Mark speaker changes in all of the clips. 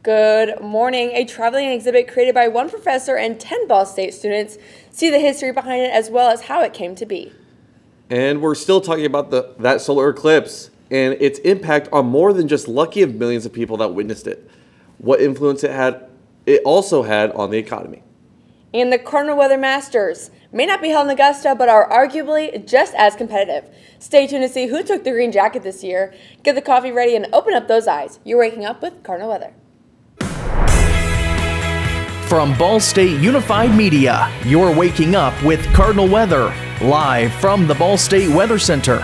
Speaker 1: Good morning. A traveling exhibit created by one professor and 10 Ball State students see the history behind it as well as how it came to be.
Speaker 2: And we're still talking about that solar eclipse and its impact on more than just lucky of millions of people that witnessed it. What influence it also had on the economy.
Speaker 1: And the Cardinal Weather Masters may not be held in Augusta, but are arguably just as competitive. Stay tuned to see who took the green jacket this year. Get the coffee ready and open up those eyes. You're waking up with Cardinal Weather.
Speaker 3: From Ball State Unified Media, you're waking up with Cardinal Weather, live from the Ball State Weather Center.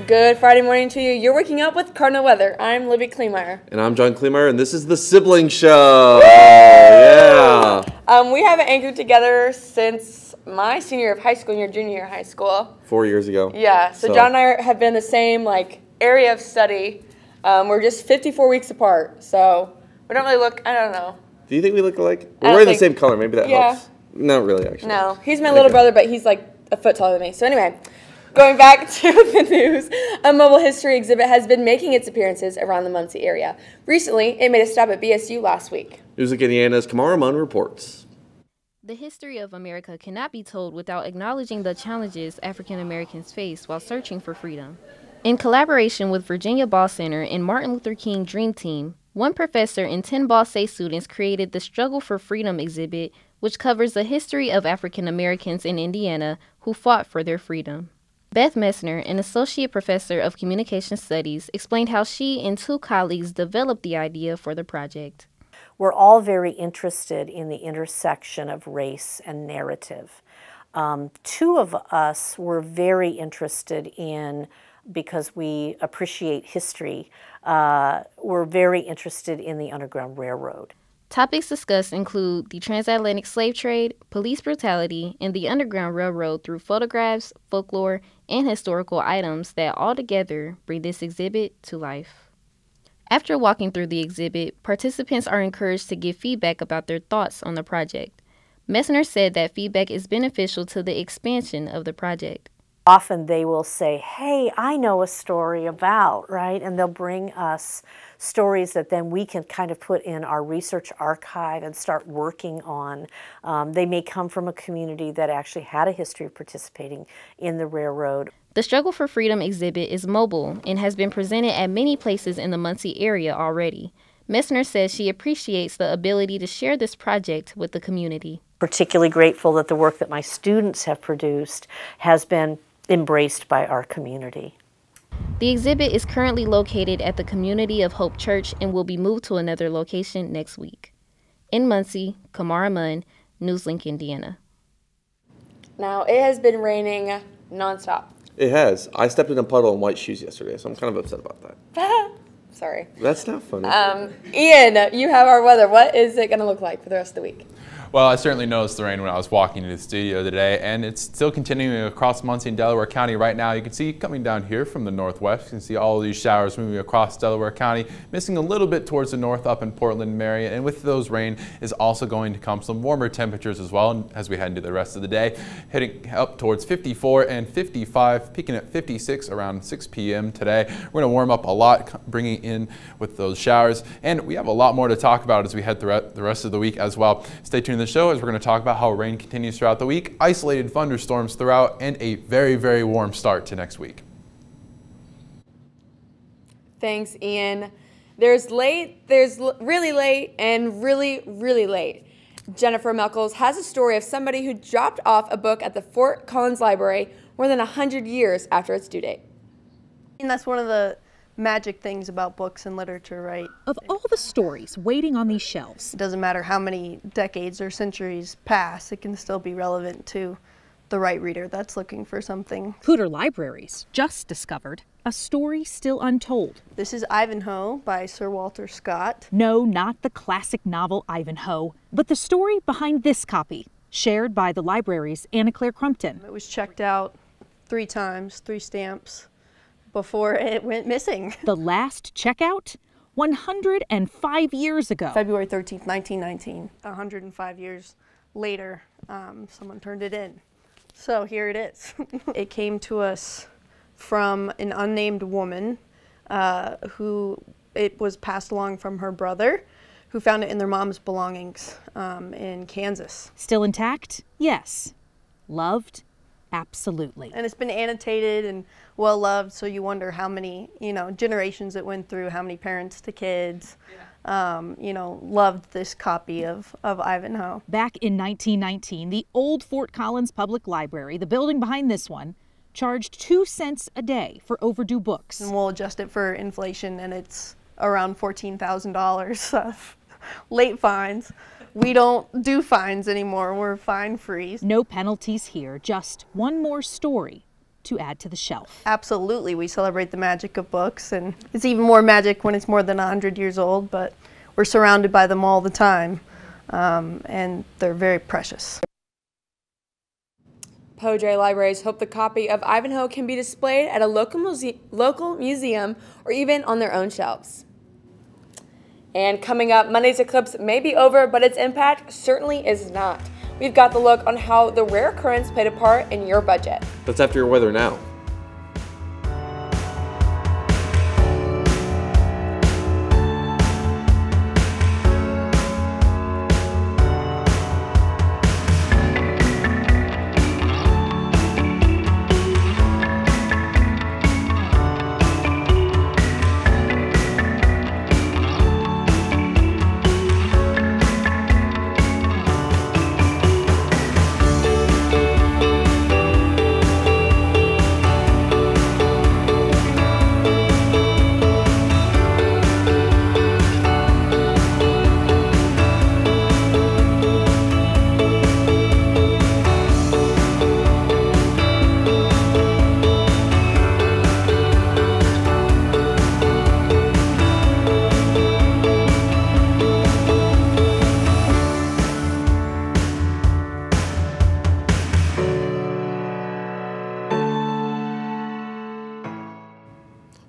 Speaker 1: Good Friday morning to you. You're waking up with Cardinal Weather. I'm Libby Kleemeyer.
Speaker 2: And I'm John Kleemeyer, and this is the Sibling Show. Yeah.
Speaker 1: We haven't anchored together since my senior year of high school and your junior year of high school.
Speaker 2: 4 years ago.
Speaker 1: Yeah, so John and I have been in the same area of study. We're just 54 weeks apart, so we don't really look, I don't know.
Speaker 2: Do you think we look alike? We're wearing the same color. Maybe that helps. Not really, actually.
Speaker 1: No, he's my little brother, but he's like a foot taller than me. So anyway, going back to the news, a mobile history exhibit has been making its appearances around the Muncie area. Recently, it made a stop at BSU last week.
Speaker 2: Music Indiana's Kamara Munn reports.
Speaker 4: The history of America cannot be told without acknowledging the challenges African Americans face while searching for freedom. In collaboration with Virginia Ball Center and Martin Luther King Dream Team, one professor and 10 Ball State students created the Struggle for Freedom exhibit, which covers the history of African Americans in Indiana who fought for their freedom. Beth Messner, an associate professor of communication studies, explained how she and two colleagues developed the idea for the project.
Speaker 5: We're all very interested in the intersection of race and narrative. Two of us were very interested in, because we appreciate history, we're very interested in the Underground Railroad.
Speaker 4: Topics discussed include the transatlantic slave trade, police brutality, and the Underground Railroad through photographs, folklore, and historical items that altogether bring this exhibit to life. After walking through the exhibit, participants are encouraged to give feedback about their thoughts on the project. Messner said that feedback is beneficial to the expansion of the project.
Speaker 5: Often they will say, hey, I know a story about, right? And they'll bring us stories that then we can kind of put in our research archive and start working on. They may come from a community that actually had a history of participating in the railroad.
Speaker 4: The Struggle for Freedom exhibit is mobile and has been presented at many places in the Muncie area already. Messner says she appreciates the ability to share this project with the community.
Speaker 5: Particularly grateful that the work that my students have produced has been embraced by our community.
Speaker 4: The exhibit is currently located at the Community of Hope Church and will be moved to another location next week. In Muncie, Kamara Munn, NewsLink, Indiana.
Speaker 1: Now, it has been raining nonstop.
Speaker 2: It has. I stepped in a puddle in white shoes yesterday, so I'm kind of upset about that.
Speaker 1: Sorry.
Speaker 2: That's not funny.
Speaker 1: Ian, you have our weather. What is it going to look like for the rest of the week?
Speaker 6: Well, I certainly noticed the rain when I was walking into the studio today, and it's still continuing across Muncie and Delaware County right now. You can see coming down here from the northwest, you can see all of these showers moving across Delaware County, missing a little bit towards the north up in Portland, Marion, and with those rain is also going to come some warmer temperatures as well as we head into the rest of the day, heading up towards 54 and 55, peaking at 56 around 6 p.m. today. We're going to warm up a lot, bringing in with those showers, and we have a lot more to talk about as we head throughout the rest of the week as well. Stay tuned to the show as we're going to talk about how rain continues throughout the week, isolated thunderstorms throughout, and a very, very warm start to next week.
Speaker 1: Thanks, Ian. There's really late, and really, really late. Jennifer Melkels has a story of somebody who dropped off a book at the Fort Collins Library more than 100 years after its due date.
Speaker 7: And that's one of the magic things about books and literature, right?
Speaker 8: Of all the stories waiting on these shelves,
Speaker 7: It doesn't matter how many decades or centuries pass, it can still be relevant to the right reader that's looking for something.
Speaker 8: Poudre Libraries just discovered a story still untold.
Speaker 7: This is Ivanhoe by Sir Walter Scott.
Speaker 8: No, not the classic novel Ivanhoe, but the story behind this copy, shared by the library's Anna Claire Crumpton.
Speaker 7: It was checked out 3 times, 3 stamps, before it went missing.
Speaker 8: The last checkout? 105 years ago.
Speaker 7: February 13th, 1919. 105 years later, someone turned it in. So here it is. It came to us from an unnamed woman who it was passed along from her brother, who found it in their mom's belongings in Kansas.
Speaker 8: Still intact? Yes. Loved? Absolutely.
Speaker 7: And it's been annotated and well loved, so you wonder how many, generations it went through, how many parents to kids, loved this copy of Ivanhoe.
Speaker 8: Back in 1919, the old Fort Collins Public Library, the building behind this one, charged 2 cents a day for overdue books.
Speaker 7: And we'll adjust it for inflation, and it's around $14,000 of late fines. We don't do fines anymore. We're fine free.
Speaker 8: No penalties here, just one more story to add to the shelf.
Speaker 7: Absolutely. We celebrate the magic of books, and it's even more magic when it's more than 100 years old, but we're surrounded by them all the time, and they're very precious.
Speaker 1: Po'dre libraries hope the copy of Ivanhoe can be displayed at a local museum or even on their own shelves. And coming up, Monday's eclipse may be over, but its impact certainly is not. We've got the look on how the rare occurrence played a part in your budget.
Speaker 2: That's after your weather now.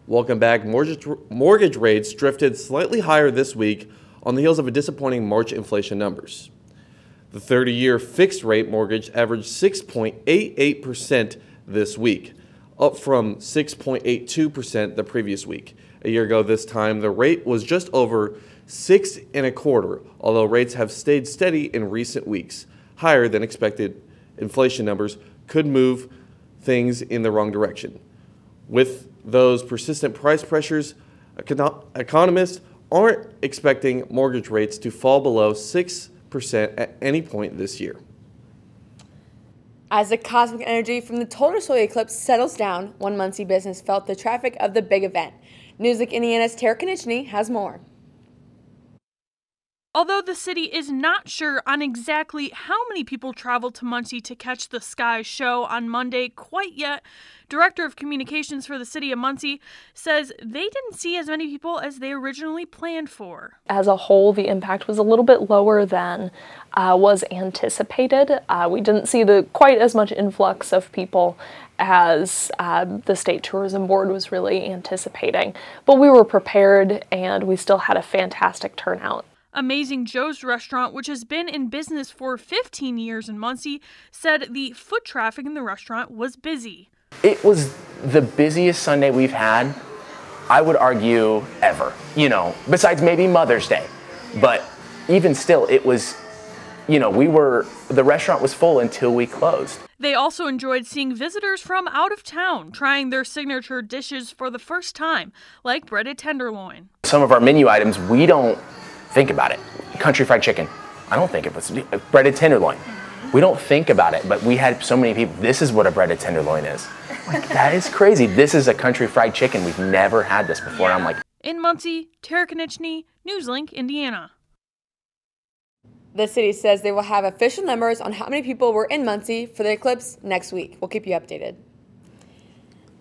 Speaker 2: Welcome back. Mortgage rates drifted slightly higher this week on the heels of a disappointing March inflation numbers. The 30-year fixed rate mortgage averaged 6.88% this week, up from 6.82% the previous week. A year ago this time, the rate was just over 6.25%, although rates have stayed steady in recent weeks. Higher than expected inflation numbers could move things in the wrong direction. With those persistent price pressures, economists aren't expecting mortgage rates to fall below 6% at any point this year.
Speaker 1: As the cosmic energy from the total solar eclipse settles down, one Muncie business felt the traffic of the big event. Newsweek Indiana's Tara Konechny has more.
Speaker 9: Although the city is not sure on exactly how many people traveled to Muncie to catch the Sky show on Monday quite yet, Director of Communications for the City of Muncie says they didn't see as many people as they originally planned for.
Speaker 10: As a whole, the impact was a little bit lower than was anticipated. We didn't see quite as much influx of people as the State Tourism Board was really anticipating. But we were prepared, and we still had a fantastic turnout.
Speaker 9: Amazing Joe's restaurant, which has been in business for 15 years in Muncie, said the foot traffic in the restaurant was busy.
Speaker 11: It was the busiest Sunday we've had, I would argue, ever. Besides maybe Mother's Day. But even still, it was, the restaurant was full until we closed.
Speaker 9: They also enjoyed seeing visitors from out of town trying their signature dishes for the first time, like breaded tenderloin.
Speaker 11: Some of our menu items, we don't think about it. Country fried chicken, I don't think it was. Breaded tenderloin, we don't think about it, but we had so many people, this is what a breaded tenderloin is. Like, that is crazy. This is a country fried chicken. We've never had this before. And I'm like.
Speaker 9: In Muncie, Tara Konechny, Newslink, Indiana.
Speaker 1: The city says they will have official numbers on how many people were in Muncie for the eclipse next week. We'll keep you updated.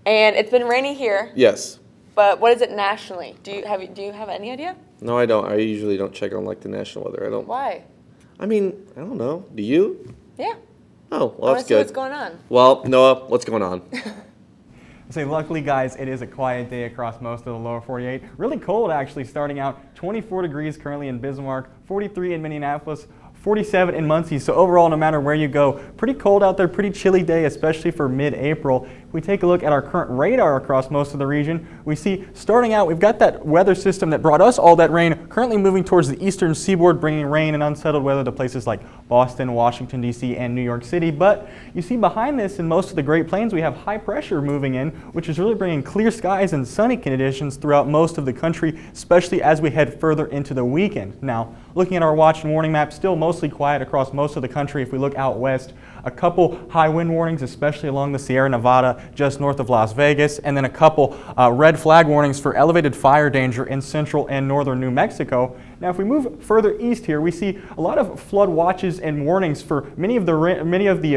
Speaker 1: And it's been rainy here.
Speaker 2: Yes.
Speaker 1: But what is it nationally? Do you have any idea?
Speaker 2: No, I don't. I usually don't check on the national weather. I don't.
Speaker 1: Why?
Speaker 2: I don't know. Do you?
Speaker 1: Yeah.
Speaker 2: Oh, well, that's good.
Speaker 1: What's going on?
Speaker 2: Well, Noah, what's going on?
Speaker 12: Luckily, guys, it is a quiet day across most of the lower 48. Really cold, actually, starting out 24 degrees currently in Bismarck, 43 in Minneapolis, 47 in Muncie. So overall, no matter where you go, pretty cold out there, pretty chilly day, especially for mid-April, we take a look at our current radar across most of the region, we see starting out, we've got that weather system that brought us all that rain currently moving towards the eastern seaboard, bringing rain and unsettled weather to places like Boston, Washington, D.C., and New York City. But you see behind this in most of the Great Plains, we have high pressure moving in, which is really bringing clear skies and sunny conditions throughout most of the country, especially as we head further into the weekend. Now, looking at our watch and warning map, still mostly quiet across most of the country. If we look out west, a couple high wind warnings, especially along the Sierra Nevada just north of Las Vegas, and then a couple red flag warnings for elevated fire danger in central and northern New Mexico. Now, if we move further east here, we see a lot of flood watches and warnings for many of the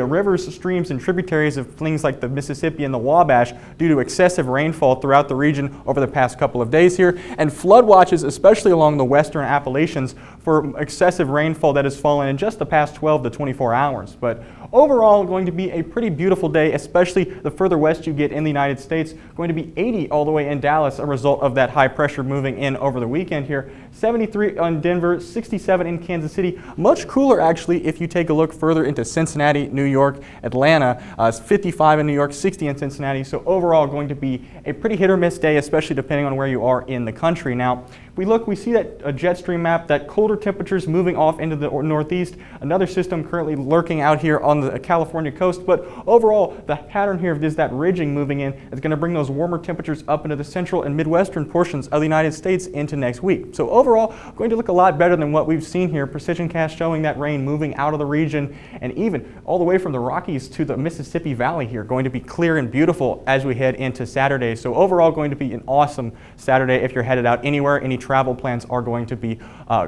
Speaker 12: rivers, streams, and tributaries of things like the Mississippi and the Wabash due to excessive rainfall throughout the region over the past couple of days here, and flood watches, especially along the western Appalachians, for excessive rainfall that has fallen in just the past 12 to 24 hours. But overall, going to be a pretty beautiful day, especially the further west you get in the United States. Going to be 80 all the way in Dallas, a result of that high pressure moving in over the weekend here. 73 on Denver, 67 in Kansas City. Much cooler, actually, if you take a look further into Cincinnati, New York, Atlanta. 55 in New York, 60 in Cincinnati. So overall, going to be a pretty hit or miss day, especially depending on where you are in the country. Now, we see that jet stream map, that colder temperatures moving off into the northeast. Another system currently lurking out here on the California coast. But overall, the pattern here is that ridging moving in is going to bring those warmer temperatures up into the central and midwestern portions of the United States into next week. So overall, going to look a lot better than what we've seen here. Precision cast showing that rain moving out of the region, and even all the way from the Rockies to the Mississippi Valley here, going to be clear and beautiful as we head into Saturday. So overall, going to be an awesome Saturday if you're headed out anywhere. Any travel plans are going to be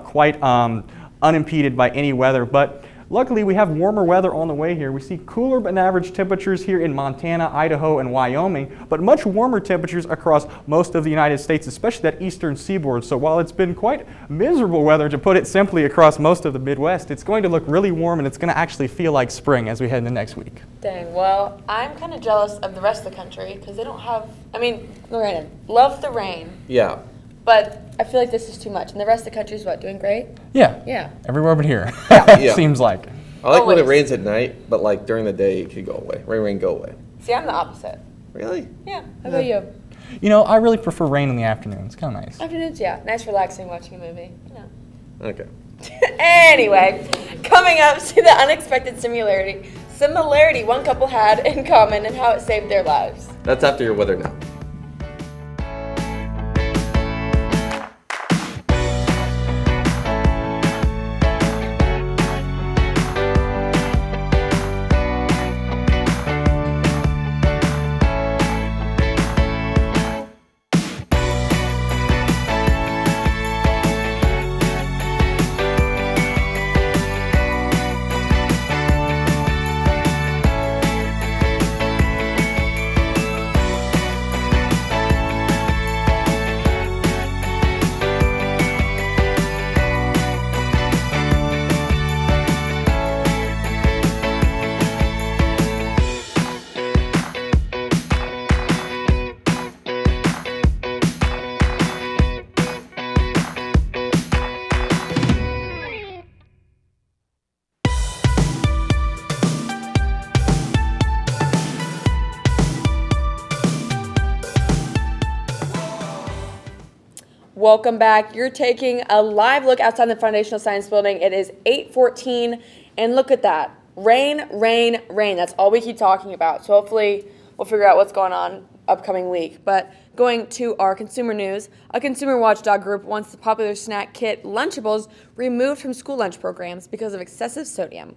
Speaker 12: quite unimpeded by any weather. But luckily, we have warmer weather on the way here. We see cooler than average temperatures here in Montana, Idaho, and Wyoming, but much warmer temperatures across most of the United States, especially that eastern seaboard. So while it's been quite miserable weather, to put it simply, across most of the Midwest, it's going to look really warm, and it's going to actually feel like spring as we head into next week.
Speaker 1: Dang, well, I'm kind of jealous of the rest of the country because they don't have, Lorena, love the rain.
Speaker 2: Yeah.
Speaker 1: But I feel like this is too much. And the rest of the country is what, doing great?
Speaker 12: Yeah.
Speaker 1: Yeah.
Speaker 12: Everywhere but here.
Speaker 2: Yeah.
Speaker 12: Seems like.
Speaker 2: I like when it rains at night, but like during the day it could go away. Rain, go away.
Speaker 1: See, I'm the opposite.
Speaker 2: Really?
Speaker 1: Yeah. How about you?
Speaker 12: You know, I really prefer rain in the afternoon. It's kind of nice.
Speaker 1: Afternoons, yeah. Nice relaxing watching a movie.
Speaker 2: Okay.
Speaker 1: Anyway, coming up, see the unexpected similarity one couple had in common and how it saved their lives.
Speaker 2: That's after your weather now.
Speaker 1: Welcome back. You're taking a live look outside the Foundational Science Building. It is 8:14, and look at that. Rain, rain, rain. That's all we keep talking about. So hopefully we'll figure out what's going on upcoming week. But going to our consumer news, a consumer watchdog group wants the popular snack kit Lunchables removed from school lunch programs because of excessive sodium.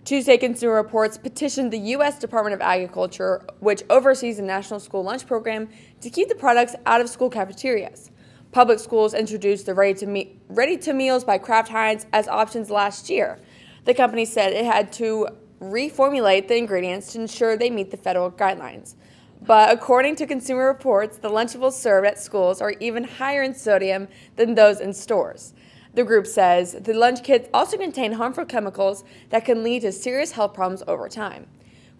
Speaker 1: Tuesday, Consumer Reports petitioned the U.S. Department of Agriculture, which oversees the National School Lunch Program, to keep the products out of school cafeterias. Public schools introduced the ready-to-meals by Kraft Heinz as options last year. The company said it had to reformulate the ingredients to ensure they meet the federal guidelines. But according to Consumer Reports, the Lunchables served at schools are even higher in sodium than those in stores. The group says the lunch kits also contain harmful chemicals that can lead to serious health problems over time.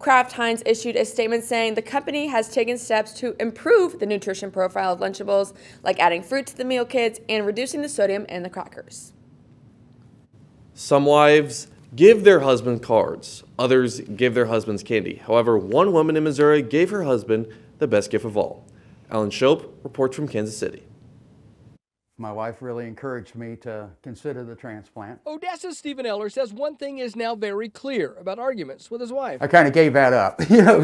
Speaker 1: Kraft Heinz issued a statement saying the company has taken steps to improve the nutrition profile of Lunchables, like adding fruit to the meal kits and reducing the sodium in the crackers.
Speaker 2: Some wives give their husband cards. Others give their husbands candy. However, one woman in Missouri gave her husband the best gift of all. Alan Shope reports from Kansas City.
Speaker 13: My wife really encouraged me to consider the transplant.
Speaker 14: Odessa's Stephen Eller says one thing is now very clear about arguments with his wife.
Speaker 13: I kind of gave that up,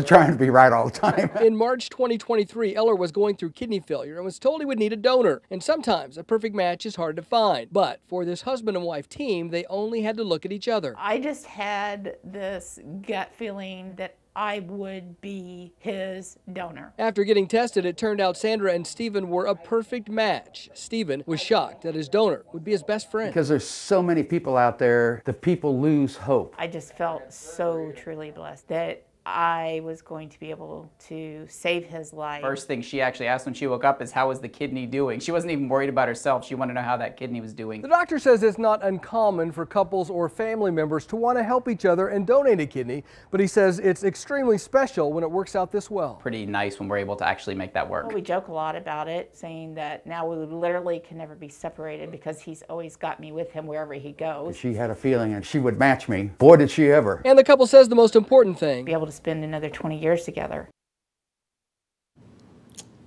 Speaker 13: trying to be right all the time.
Speaker 14: In March 2023, Eller was going through kidney failure and was told he would need a donor. And sometimes a perfect match is hard to find. But for this husband and wife team, they only had to look at each other.
Speaker 15: I just had this gut feeling that I would be his donor.
Speaker 14: After getting tested, it turned out Sandra and Stephen were a perfect match. Stephen was shocked that his donor would be his best friend.
Speaker 13: Because there's so many people out there, the people lose hope.
Speaker 15: I just felt so truly blessed that I was going to be able to save his life.
Speaker 16: First thing she actually asked when she woke up is, how was the kidney doing? She wasn't even worried about herself. She wanted to know how that kidney was doing.
Speaker 14: The doctor says it's not uncommon for couples or family members to want to help each other and donate a kidney, but he says it's extremely special when it works out this well.
Speaker 16: Pretty nice when we're able to actually make that work.
Speaker 15: Well, we joke a lot about it, saying that now we literally can never be separated because he's always got me with him wherever he goes.
Speaker 13: She had a feeling that she would match me. Boy, did she ever.
Speaker 14: And the couple says the most important thing:
Speaker 15: be able to spend another 20 years together.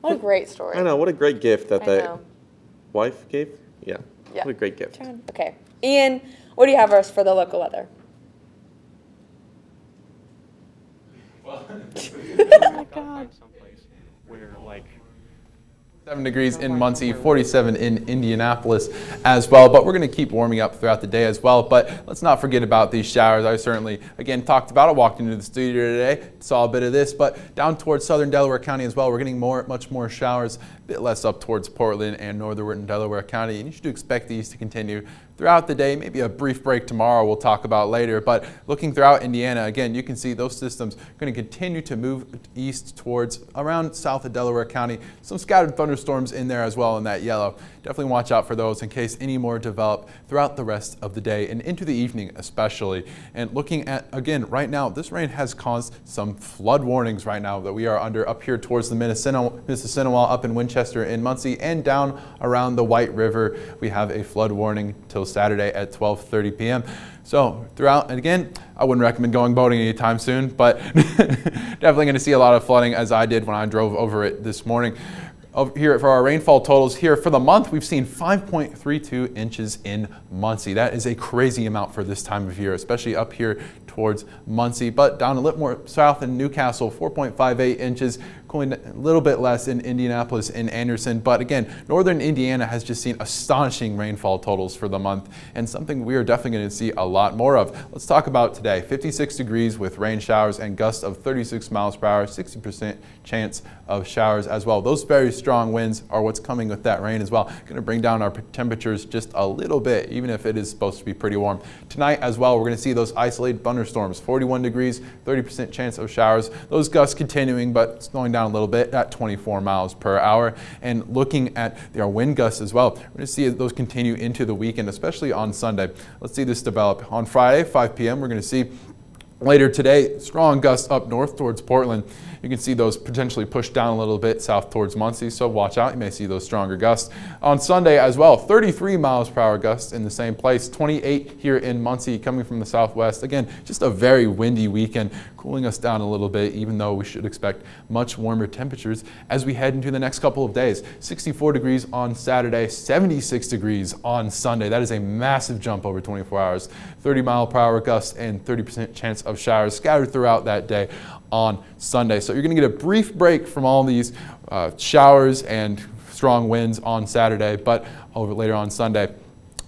Speaker 1: What a great story.
Speaker 2: I know, what a great gift that the wife gave. Yeah, what a great gift.
Speaker 1: Okay. Ian, what do you have for us for the local weather?
Speaker 6: Oh
Speaker 1: my God.
Speaker 6: 7 degrees in Muncie, 47 in Indianapolis as well. But we're going to keep warming up throughout the day as well. But let's not forget about these showers. I certainly, again, talked about it, walked into the studio today, saw a bit of this. But down towards southern Delaware County as well, we're getting much more showers, a bit less up towards Portland and northern Delaware County. And you should expect these to continue throughout the day. Maybe a brief break tomorrow we'll talk about later. But looking throughout Indiana, again, you can see those systems are going to continue to move east towards around south of Delaware County. Some scattered thunderstorms in there as well in that yellow. Definitely watch out for those in case any more develop throughout the rest of the day and into the evening especially. And looking at, again, right now, this rain has caused some flood warnings right now that we are under up here towards the Mississinewa, up in Winchester in Muncie, and down around the White River. We have a flood warning till Saturday at 12:30 p.m. So throughout, and again, I wouldn't recommend going boating anytime soon, but definitely going to see a lot of flooding as I did when I drove over it this morning. Over here for our rainfall totals here for the month, we've seen 5.32 inches in Muncie. That is a crazy amount for this time of year, especially up here towards Muncie, but down a little more south in Newcastle, 4.58 inches, cooling a little bit less in Indianapolis and Anderson. But again, northern Indiana has just seen astonishing rainfall totals for the month, and something we are definitely going to see a lot more of. Let's talk about today. 56 degrees with rain showers and gusts of 36 miles per hour, 60% chance of showers as well. Those very strong winds are what's coming with that rain as well. Going to bring down our temperatures just a little bit, even if it is supposed to be pretty warm. Tonight as well, we're going to see those isolated thunderstorms, 41 degrees, 30% chance of showers. Those gusts continuing, but slowing down a little bit at 24 miles per hour. And looking at our wind gusts as well, we're going to see those continue into the weekend, especially on Sunday. Let's see this develop. On Friday, 5 p.m., we're going to see later today, strong gusts up north towards Portland. You can see those potentially push down a little bit south towards Muncie, so watch out. You may see those stronger gusts. On Sunday as well, 33 miles per hour gusts in the same place, 28 here in Muncie coming from the southwest. Again, just a very windy weekend, cooling us down a little bit, even though we should expect much warmer temperatures as we head into the next couple of days. 64 degrees on Saturday, 76 degrees on Sunday. That is a massive jump over 24 hours. 30 mile per hour gusts and 30% chance of showers scattered throughout that day on Sunday. So you're going to get a brief break from all these showers and strong winds on Saturday, but over later on Sunday,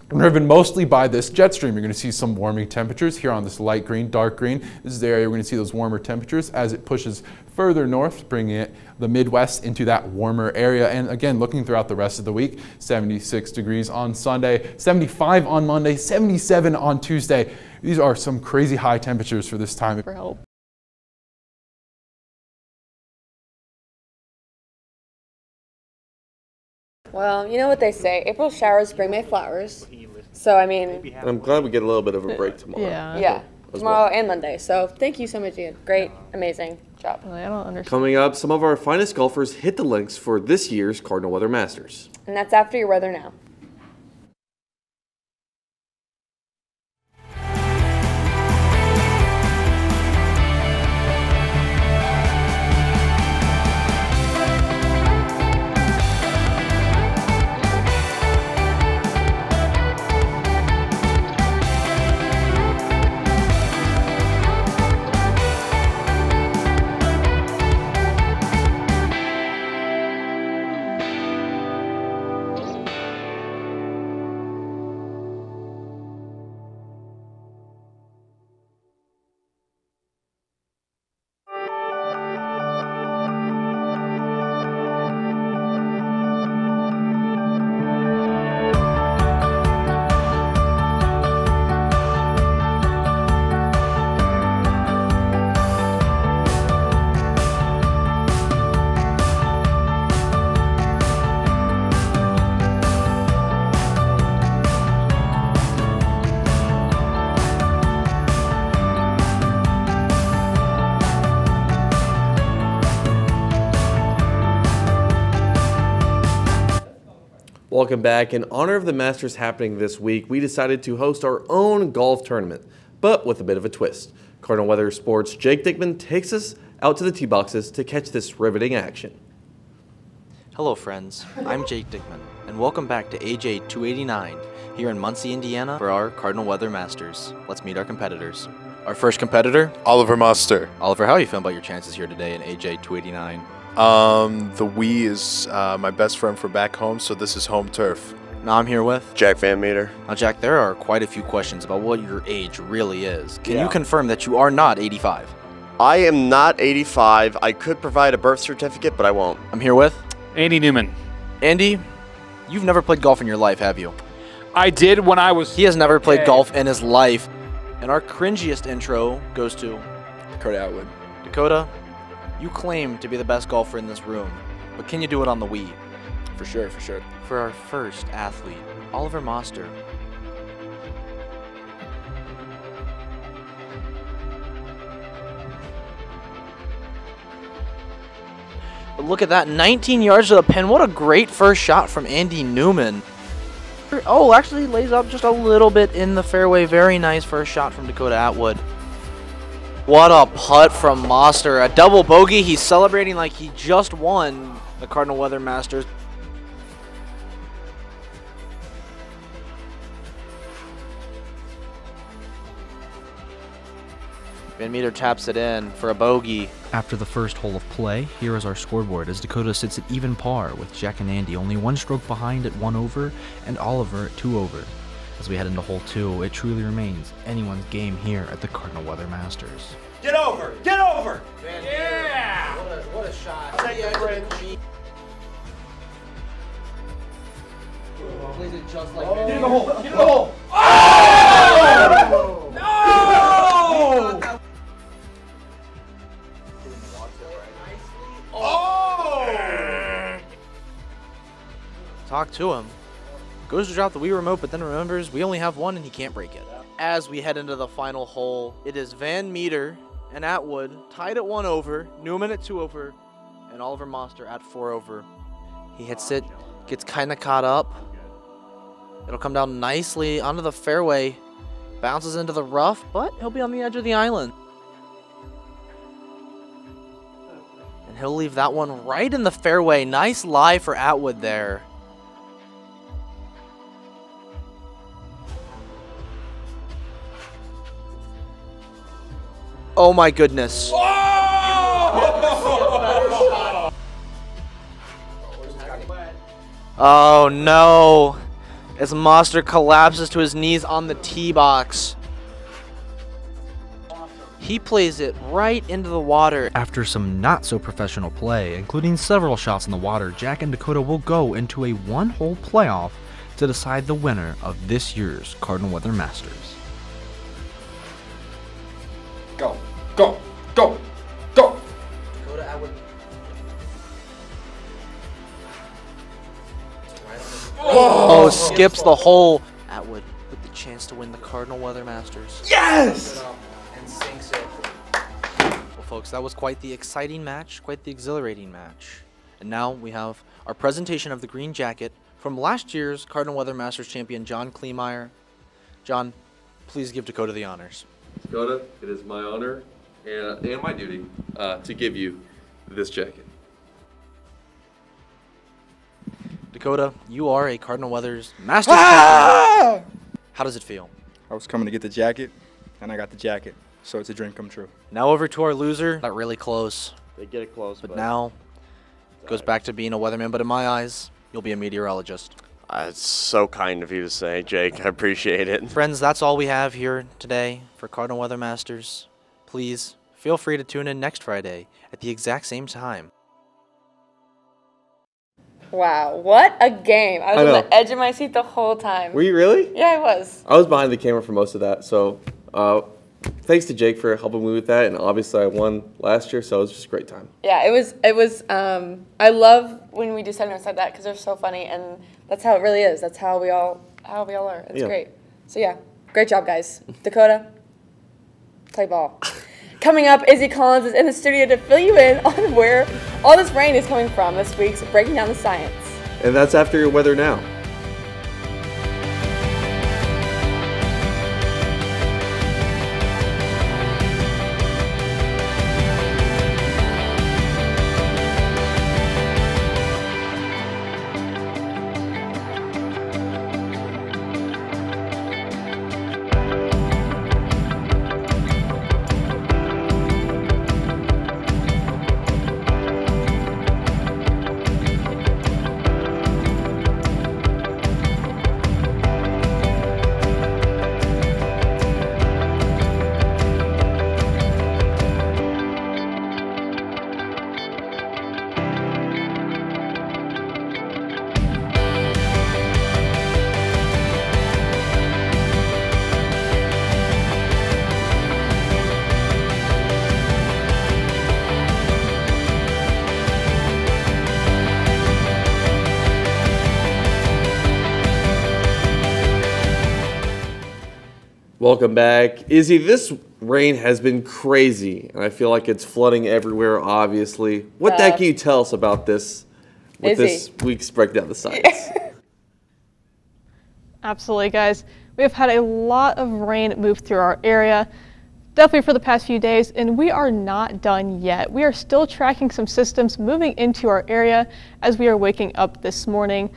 Speaker 6: driven mostly by this jet stream. You're going to see some warming temperatures here on this light green, dark green. This is the area we're going to see those warmer temperatures as it pushes further north, bringing the Midwest into that warmer area. And again, looking throughout the rest of the week, 76 degrees on Sunday, 75 on Monday, 77 on Tuesday. These are some crazy high temperatures for this time.
Speaker 10: For help.
Speaker 1: Well, you know what they say, April showers bring May flowers. So, I mean...
Speaker 2: And I'm glad we get a little bit of a break tomorrow.
Speaker 1: Yeah, tomorrow and Monday. So, thank you so much, Ian. Great, amazing job.
Speaker 10: I don't understand.
Speaker 2: Coming up, some of our finest golfers hit the links for this year's Cardinal Weather Masters.
Speaker 1: And that's after your weather now.
Speaker 2: Welcome back. In honor of the Masters happening this week, we decided to host our own golf tournament, but with a bit of a twist. Cardinal Weather Sports' Jake Dickman takes us out to the tee boxes to catch this riveting action.
Speaker 17: Hello friends, I'm Jake Dickman, and welcome back to AJ 289 here in Muncie, Indiana for our Cardinal Weather Masters. Let's meet our competitors. Our first competitor,
Speaker 18: Oliver Muster.
Speaker 17: Oliver, how are you feeling about your chances here today in AJ 289?
Speaker 18: The Wii is my best friend for back home, so this is home turf.
Speaker 17: Now I'm here with
Speaker 18: Jack Van Meter.
Speaker 17: Now Jack, there are quite a few questions about what your age really is. Can you confirm that you are not 85?
Speaker 19: I am not 85. I could provide a birth certificate, but I won't.
Speaker 17: I'm here with
Speaker 20: Andy Newman.
Speaker 17: Andy, you've never played golf in your life, have you?
Speaker 20: I did when I was...
Speaker 17: He has never played golf in his life. And our cringiest intro goes to
Speaker 21: Dakota Atwood.
Speaker 17: Dakota, you claim to be the best golfer in this room, but can you do it on the Wii?
Speaker 21: For sure, for sure.
Speaker 17: For our first athlete, Oliver Moster. But look at that, 19 yards to the pin. What a great first shot from Andy Newman. Oh, actually lays up just a little bit in the fairway. Very nice first shot from Dakota Atwood. What a putt from Moster. A double bogey. He's celebrating like he just won the Cardinal Weather Masters. Van Meter taps it in for a bogey.
Speaker 3: After the first hole of play, here is our scoreboard as Dakota sits at even par with Jack and Andy only one stroke behind at 1 over and Oliver at 2 over. As we head into hole 2, it truly remains anyone's game here at the Cardinal Weather Masters.
Speaker 22: Get over! Get over!
Speaker 17: Yeah! What a shot. Take the bridge. Plays it just like
Speaker 22: Get in the hole! Get in the hole!
Speaker 17: Oh!
Speaker 22: No!
Speaker 17: Oh! Talk to him. Goes to drop the Wii remote, but then remembers we only have one and he can't break it. As we head into the final hole, it is Van Meter and Atwood tied at 1 over, Newman at 2 over, and Oliver Moster at 4 over. He hits it, gets kind of caught up. It'll come down nicely onto the fairway, bounces into the rough, but he'll be on the edge of the island. And he'll leave that one right in the fairway. Nice lie for Atwood there. Oh my goodness. Oh no. As Moster collapses to his knees on the tee box. He plays it right into the water.
Speaker 3: After some not-so-professional play, including several shots in the water, Jack and Dakota will go into a one-hole playoff to decide the winner of this year's Cardinal Weather Masters.
Speaker 22: Go, go, go, go!
Speaker 17: Dakota Atwood. Oh, skips the hole. Atwood with the chance to win the Cardinal Weather Masters.
Speaker 22: Yes!
Speaker 17: And sinks it. Well, folks, that was quite the exciting match, quite the exhilarating match. And now we have our presentation of the green jacket from last year's Cardinal Weather Masters champion, John Kleemeyer. John, please give Dakota the honors.
Speaker 2: Dakota, it is my honor and my duty to give you this jacket.
Speaker 17: Dakota, you are a Cardinal Weather's Masters champion. How does it feel?
Speaker 21: I was coming to get the jacket, and I got the jacket, so it's a dream come true.
Speaker 17: Now over to our loser. Got really close.
Speaker 19: They get it close,
Speaker 17: but now goes back to being a weatherman. But in my eyes, you'll be a meteorologist.
Speaker 19: It's so kind of you to say, Jake. I appreciate it.
Speaker 17: Friends, that's all we have here today for Cardinal Weather Masters. Please feel free to tune in next Friday at the exact same time.
Speaker 1: Wow, what a game. I was on the edge of my seat the whole time.
Speaker 2: Were you really?
Speaker 1: Yeah, I was.
Speaker 2: I was behind the camera for most of that, so thanks to Jake for helping me with that, and obviously I won last year, so it was just a great time.
Speaker 1: Yeah, it was, I love when we do segments like that because they're so funny, and that's how it really is. That's how we all are. It's great. So yeah, great job, guys. Dakota, play ball. Coming up, Izzy Collins is in the studio to fill you in on where all this rain is coming from this week's Breaking Down the Science.
Speaker 2: And that's after your weather now. Welcome back. Izzy, this rain has been crazy, and I feel like it's flooding everywhere, obviously. What the heck can you tell us about this with this week's breakdown of the science?
Speaker 4: Absolutely, guys. We have had a lot of rain move through our area, definitely for the past few days, and we are not done yet. We are still tracking some systems moving into our area as we are waking up this morning.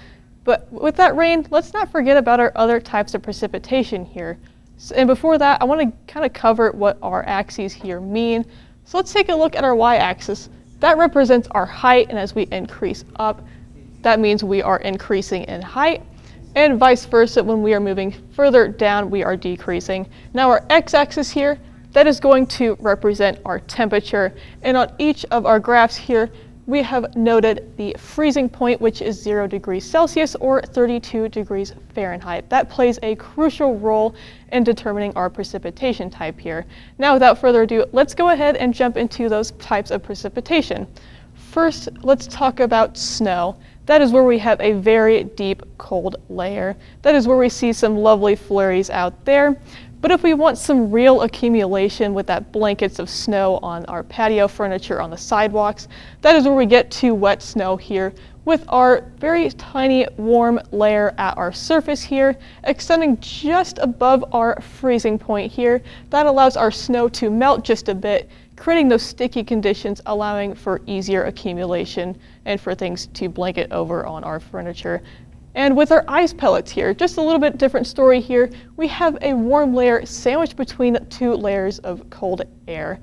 Speaker 4: But with that rain, let's not forget about our other types of precipitation here. And before that, I want to kind of cover what our axes here mean. So let's take a look at our y-axis. That represents our height, and as we increase up, that means we are increasing in height. And vice versa, when we are moving further down, we are decreasing. Now our x-axis here, that is going to represent our temperature. And on each of our graphs here, we have noted the freezing point, which is 0 degrees Celsius or 32 degrees Fahrenheit. That plays a crucial role in determining our precipitation type here. Now, without further ado, let's go ahead and jump into those types of precipitation. First, let's talk about snow. That is where we have a very deep, cold layer. That is where we see some lovely flurries out there. But if we want some real accumulation with that blankets of snow on our patio furniture, on the sidewalks, that is where we get to wet snow here with our very tiny warm layer at our surface here, extending just above our freezing point here. That allows our snow to melt just a bit, creating those sticky conditions, allowing for easier accumulation and for things to blanket over on our furniture. And with our ice pellets here, just a little bit different story here. We have a warm layer sandwiched between 2 layers of cold air.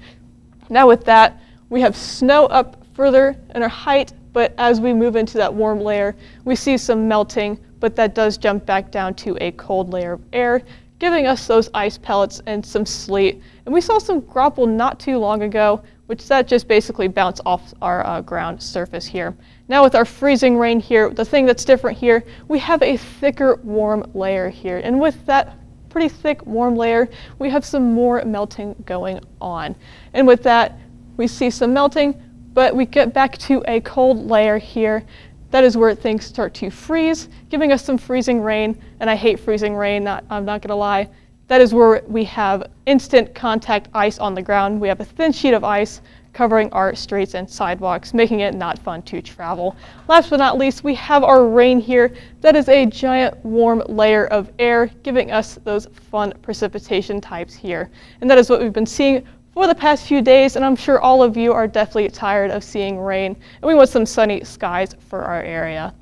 Speaker 4: Now with that, we have snow up further in our height, but as we move into that warm layer, we see some melting, but that does jump back down to a cold layer of air, giving us those ice pellets and some sleet. And we saw some graupel not too long ago, which that just basically bounced off our ground surface here. Now with our freezing rain here, the thing that's different here, we have a thicker warm layer here. And with that pretty thick warm layer, we have some more melting going on. And with that, we see some melting, but we get back to a cold layer here. That is where things start to freeze, giving us some freezing rain. And I hate freezing rain, I'm not gonna lie. That is where we have instant contact ice on the ground. We have a thin sheet of ice covering our streets and sidewalks, making it not fun to travel. Last but not least, we have our rain here. That is a giant warm layer of air, giving us those fun precipitation types here. And that is what we've been seeing for the past few days, and I'm sure all of you are definitely tired of seeing rain, and we want some sunny skies for our area.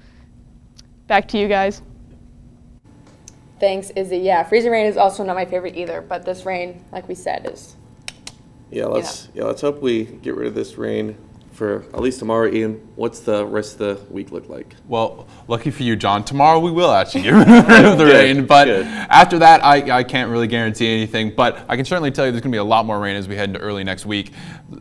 Speaker 4: Back to you guys.
Speaker 1: Thanks, Izzy. Yeah, freezing rain is also not my favorite either, but this rain, like we said, is...
Speaker 2: Let's hope we get rid of this rain for at least tomorrow. Ian, what's the rest of the week look like?
Speaker 6: Well, lucky for you, John, tomorrow we will actually get rid of the rain, but after that I can't really guarantee anything, but I can certainly tell you there's going to be a lot more rain as we head into early next week.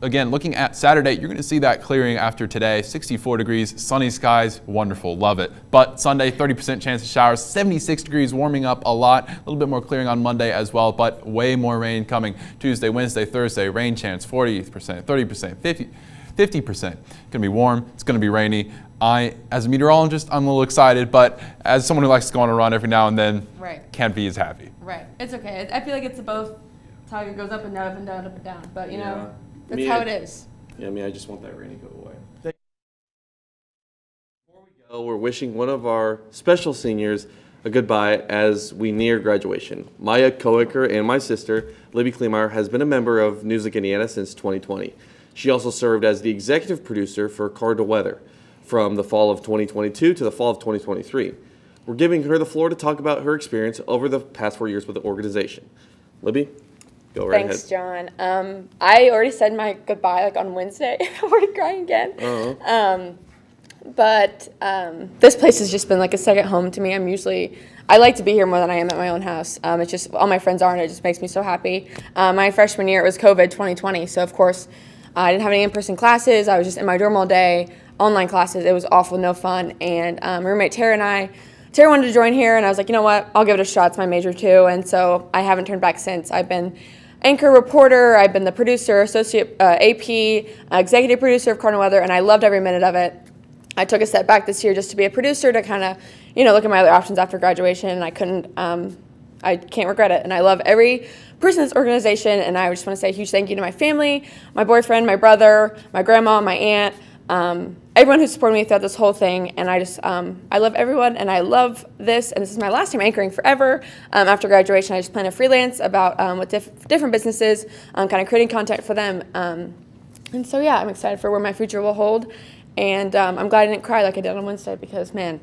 Speaker 6: Again, looking at Saturday, you're going to see that clearing after today, 64 degrees, sunny skies, wonderful, love it. But Sunday, 30% chance of showers, 76 degrees, warming up a lot, a little bit more clearing on Monday as well, but way more rain coming Tuesday, Wednesday, Thursday, rain chance 40%, 30%, 50%. It's gonna be warm, it's gonna be rainy. As a meteorologist, I'm a little excited, but as someone who likes to go on a run every now and then, can't be as happy.
Speaker 1: Right, it's okay. I feel like it's both, it's how it goes up and down, up and down, up and down, but you know, that's how it is.
Speaker 2: Yeah, I just want that rain to go away. Before we go, we're wishing one of our special seniors a goodbye as we near graduation. Maya Coecker and my sister, Libby Kleemeyer, has been a member of Newsweek Indiana since 2020. She also served as the executive producer for Cardinal Weather from the fall of 2022 to the fall of 2023. We're giving her the floor to talk about her experience over the past 4 years with the organization. Libby, go right
Speaker 1: Thanks,
Speaker 2: ahead.
Speaker 1: John. I already said my goodbye on Wednesday. I'm already crying again. This place has just been like a second home to me. I like to be here more than I am at my own house. It's just, all my friends are, and it just makes me so happy. My freshman year, it was COVID 2020, so of course, I didn't have any in-person classes. I was just in my dorm all day, online classes. It was awful, no fun. And my roommate Tara wanted to join here, and I was like, you know what, I'll give it a shot. It's my major too. And so I haven't turned back since. I've been anchor reporter, I've been the producer, associate AP, executive producer of Cardinal Weather, and I loved every minute of it. I took a step back this year just to be a producer to kind of, look at my other options after graduation, and I I can't regret it. And I love every person in this organization. And I just want to say a huge thank you to my family, my boyfriend, my brother, my grandma, my aunt, everyone who supported me throughout this whole thing. And I just, I love everyone, and I love this. And this is my last time anchoring forever. After graduation, I just plan to freelance about with different businesses, kind of creating content for them. And so, yeah, I'm excited for where my future will hold. And I'm glad I didn't cry like I did on Wednesday because, man,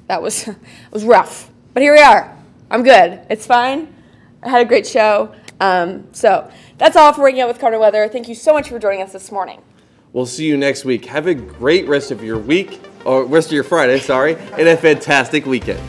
Speaker 1: that was, it was rough. But here we are. I'm good. It's fine. I had a great show. So that's all for Waking Up with Cardinal Weather. Thank you so much for joining us this morning.
Speaker 2: We'll see you next week. Have a great rest of your week, or rest of your Friday, sorry, and a fantastic weekend.